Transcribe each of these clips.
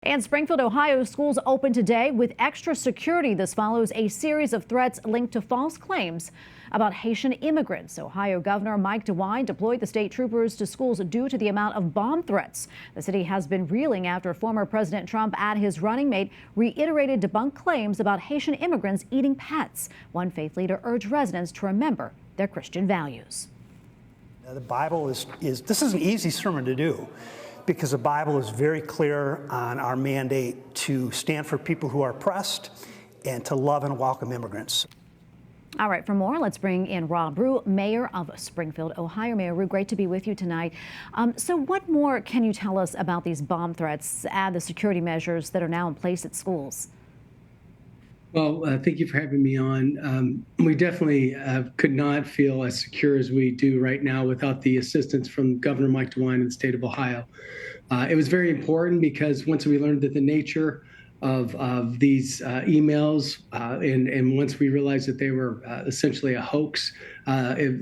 And Springfield, Ohio schools open today with extra security. This follows a series of threats linked to false claims about Haitian immigrants. Ohio Governor Mike DeWine deployed the state troopers to schools due to the amount of bomb threats. The city has been reeling after former President Trump and his running mate reiterated debunked claims about Haitian immigrants eating pets. One faith leader urged residents to remember their Christian values. The Bible this is an easy sermon to do, because the Bible is very clear on our mandate to stand for people who are oppressed and to love and welcome immigrants. All right, for more, let's bring in Rob Rue, mayor of Springfield, Ohio. Mayor Rue, great to be with you tonight. So what more can you tell us about these bomb threats and the security measures that are now in place at schools? Well, thank you for having me on. We definitely could not feel as secure as we do right now without the assistance from Governor Mike DeWine in the state of Ohio. It was very important because once we learned that the nature of these emails and once we realized that they were essentially a hoax,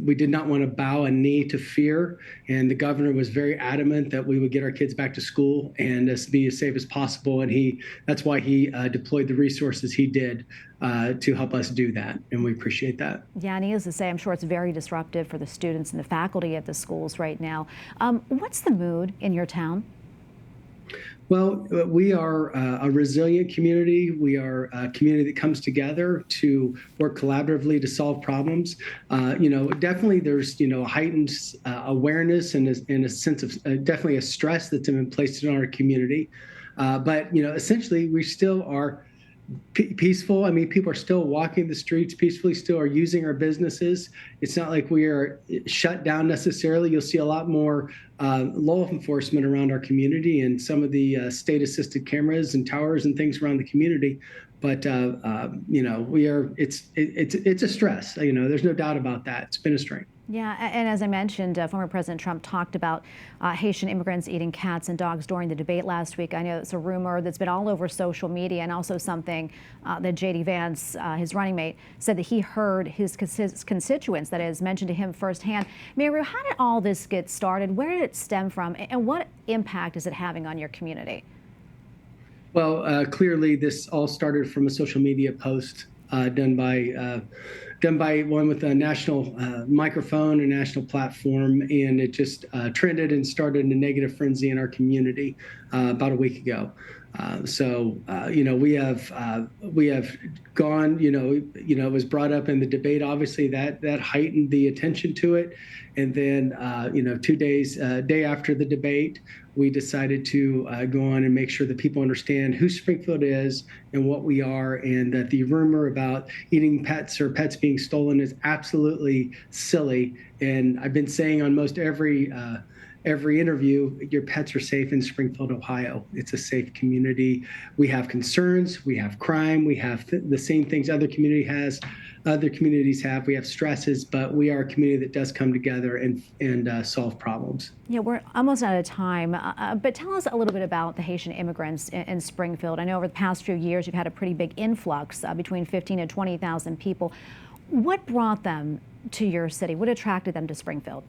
we did not want to bow a knee to fear. And the governor was very adamant that we would get our kids back to school and be as safe as possible. And that's why he deployed the resources he did to help us do that. And we appreciate that. Yeah, and needless to say, I'm sure it's very disruptive for the students and the faculty at the schools right now. What's the mood in your town? Well, we are a resilient community. We are a community that comes together to work collaboratively to solve problems. Definitely there's, a heightened awareness and a sense of definitely a stress that's been placed in our community. But essentially we still are peaceful. I mean, people are still walking the streets peacefully, still are using our businesses. It's not like we are shut down necessarily. You'll see a lot more law enforcement around our community and some of the state-assisted cameras and towers and things around the community. But it's a stress. There's no doubt about that. It's been a strain. Yeah, and as I mentioned, former President Trump talked about Haitian immigrants eating cats and dogs during the debate last week. I know it's a rumor that's been all over social media, and also something that J.D. Vance, his running mate, said that he heard his constituents, that is, mentioned to him firsthand. Mayor, how did all this get started? Where did it stem from? And what impact is it having on your community? Well, clearly this all started from a social media post done by one with a national microphone, a national platform, and it just trended and started a negative frenzy in our community about a week ago. We have gone, it was brought up in the debate, obviously that heightened the attention to it. And then, 2 days, day after the debate, we decided to go on and make sure that people understand who Springfield is and what we are, and that the rumor about eating pets or pets being stolen is absolutely silly. And I've been saying on most every interview, your pets are safe in Springfield, Ohio. It's a safe community. We have concerns, we have crime, we have the same things other communities have. We have stresses, but we are a community that does come together and solve problems. Yeah, we're almost out of time, but tell us a little bit about the Haitian immigrants in Springfield. I know over the past few years you've had a pretty big influx, between 15,000 and 20,000 people. What brought them to your city? What attracted them to Springfield?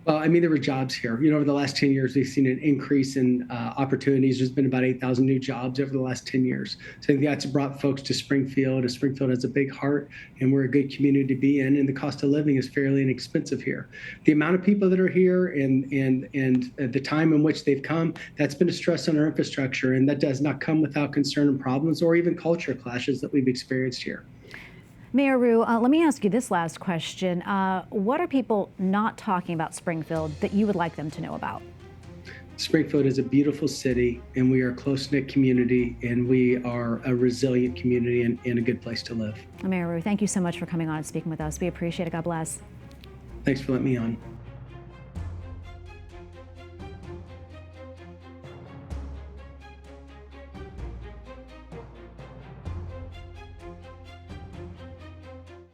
Well, I mean, there were jobs here. Over the last 10 years, we've seen an increase in opportunities. There's been about 8,000 new jobs over the last 10 years. So I think that's brought folks to Springfield. And Springfield has a big heart, and we're a good community to be in. And the cost of living is fairly inexpensive here. The amount of people that are here and the time in which they've come, that's been a stress on our infrastructure. And that does not come without concern and problems or even culture clashes that we've experienced here. Mayor Rue, let me ask you this last question. What are people not talking about Springfield that you would like them to know about? Springfield is a beautiful city, and we are a close-knit community, and we are a resilient community and a good place to live. Mayor Rue, thank you so much for coming on and speaking with us. We appreciate it. God bless. Thanks for letting me on.